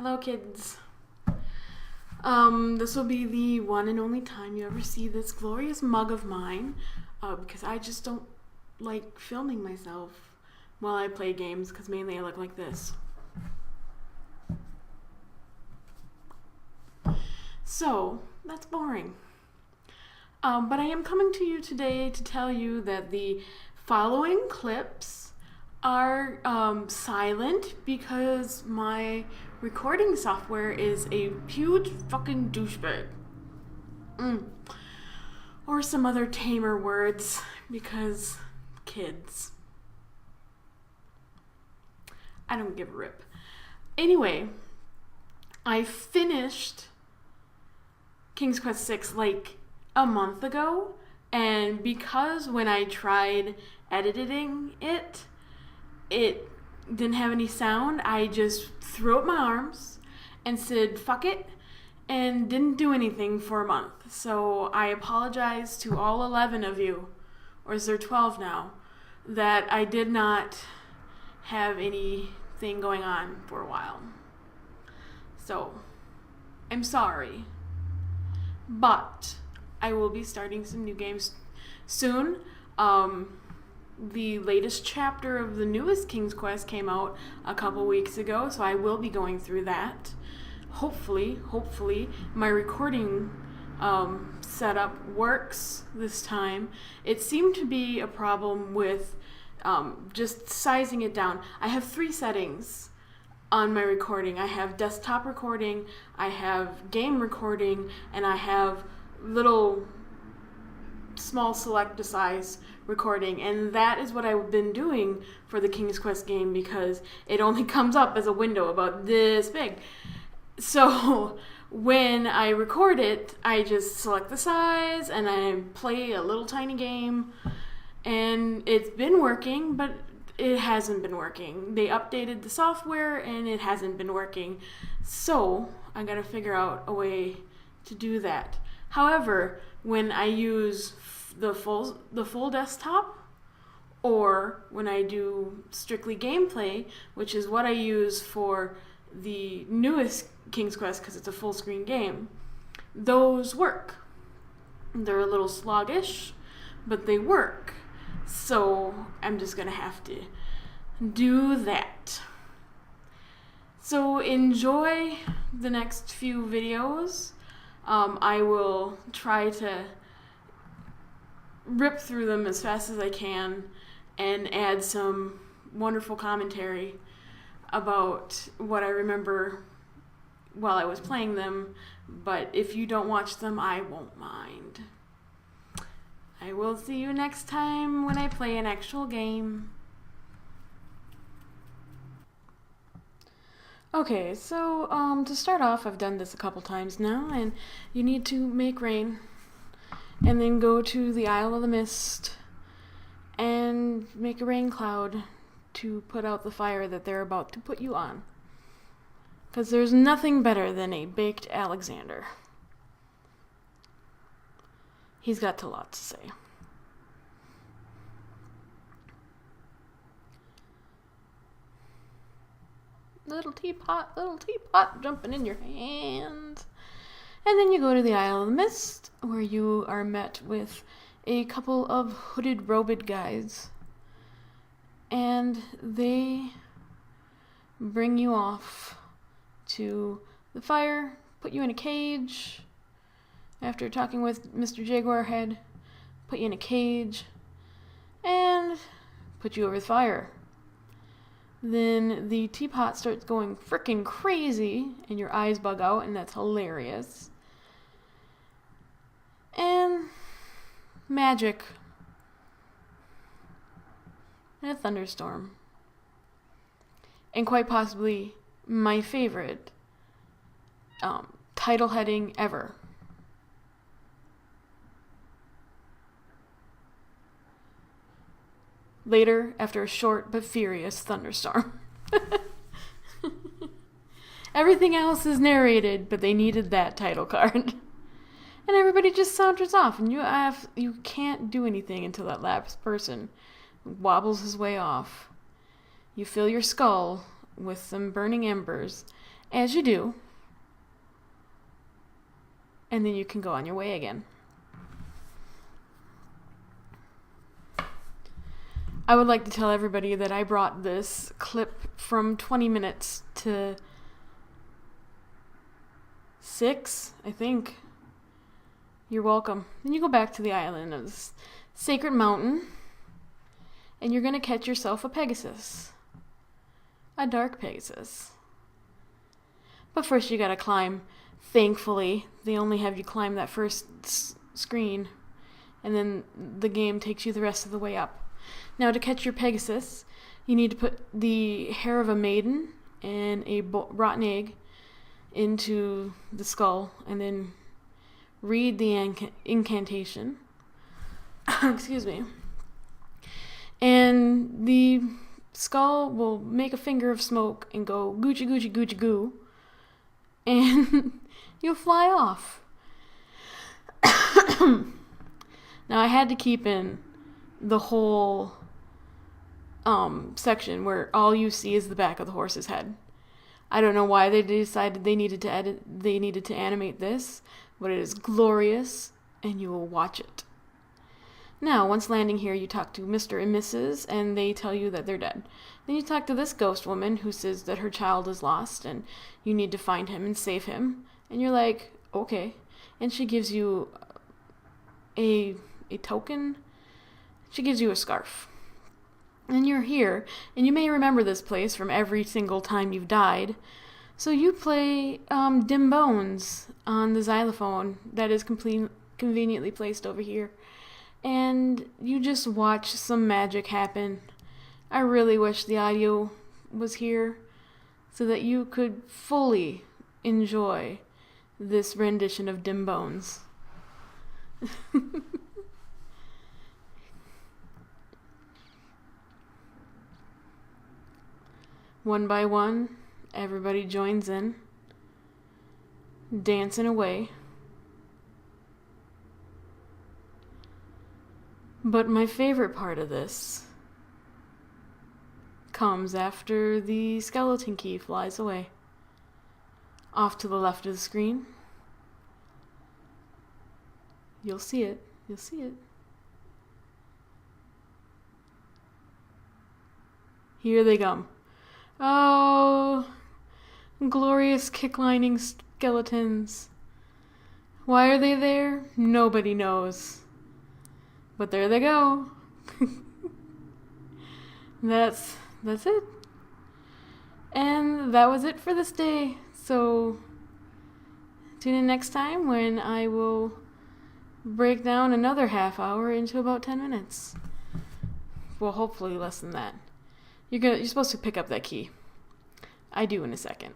Hello, kids. This will be the one and only time you ever see this glorious mug of mine, because I just don't like filming myself while I play games, because mainly I look like this. So, that's boring. But I am coming to you today to tell you that the following clips are silent because my recording software is a huge fucking douchebag. Or some other tamer words, because kids. I don't give a rip. Anyway, I finished King's Quest VI like a month ago, and because when I tried editing it didn't have any sound, I just threw up my arms and said fuck it and didn't do anything for a month. So I apologize to all 11 of you, or is there 12 now, that I did not have anything going on for a while. So I'm sorry, but I will be starting some new games soon. The latest chapter of the newest King's Quest came out a couple weeks ago, so I will be going through that. Hopefully, my recording setup works this time. It seemed to be a problem with just sizing it down. I have 3 settings on my recording. I have desktop recording, I have game recording, and I have little small select size recording, and that is what I've been doing for the King's Quest game because it only comes up as a window about this big. So when I record it, I just select the size and I play a little tiny game, and it's been working, but it hasn't been working. They updated the software and it hasn't been working, so I gotta figure out a way to do that. However, when I use the full desktop, or when I do strictly gameplay, which is what I use for the newest King's Quest because it's a full screen game, those work. They're a little sluggish, but they work. So I'm just gonna have to do that. So enjoy the next few videos. I will try to rip through them as fast as I can and add some wonderful commentary about what I remember while I was playing them, but if you don't watch them, I won't mind. I will see you next time when I play an actual game. Okay, so to start off, I've done this a couple times now, and you need to make rain, and then go to the Isle of the Mist and make a rain cloud to put out the fire that they're about to put you on. Because there's nothing better than a baked Alexander. He's got a lot to say. Little teapot jumping in your hand. And then you go to the Isle of the Mist, where you are met with a couple of hooded, robed guys. And they bring you off to the fire, put you in a cage. After talking with Mr. Jaguar Head, put you in a cage, and put you over the fire. Then the teapot starts going frickin' crazy, and your eyes bug out, and that's hilarious. And magic. And a thunderstorm. And quite possibly my favorite title heading ever. Later, after a short but furious thunderstorm. Everything else is narrated, but they needed that title card. And everybody just saunters off, and you can't do anything until that last person wobbles his way off. You fill your skull with some burning embers, as you do, and then you can go on your way again. I would like to tell everybody that I brought this clip from 20 minutes to 6, I think. You're welcome. Then you go back to the island of this sacred mountain, and you're going to catch yourself a Pegasus. A dark Pegasus. But first you gotta climb. Thankfully, they only have you climb that first screen, and then the game takes you the rest of the way up. Now, to catch your Pegasus, you need to put the hair of a maiden and a rotten egg into the skull, and then read the incantation. Excuse me. And the skull will make a finger of smoke and go Gucci Gucci Gucci Goo, and you'll fly off. Now, I had to keep in the whole section where all you see is the back of the horse's head. I don't know why they decided they needed to animate this, but it is glorious, and you will watch it. Now, once landing here, you talk to Mr. and Mrs., and they tell you that they're dead. Then you talk to this ghost woman who says that her child is lost, and you need to find him and save him. And you're like, okay. And she gives you a token. She gives you a scarf. And you're here, and you may remember this place from every single time you've died. So you play Dim Bones on the xylophone that is conveniently placed over here. And you just watch some magic happen. I really wish the audio was here so that you could fully enjoy this rendition of Dim Bones. One by one, everybody joins in, dancing away. But my favorite part of this comes after the skeleton key flies away. Off to the left of the screen. You'll see it. You'll see it. Here they come. Oh, glorious kick-lining skeletons. Why are they there? Nobody knows. But there they go. That's it. And that was it for this day. So tune in next time when I will break down another half hour into about 10 minutes. Well, hopefully less than that. You're supposed to pick up that key. I do in a second.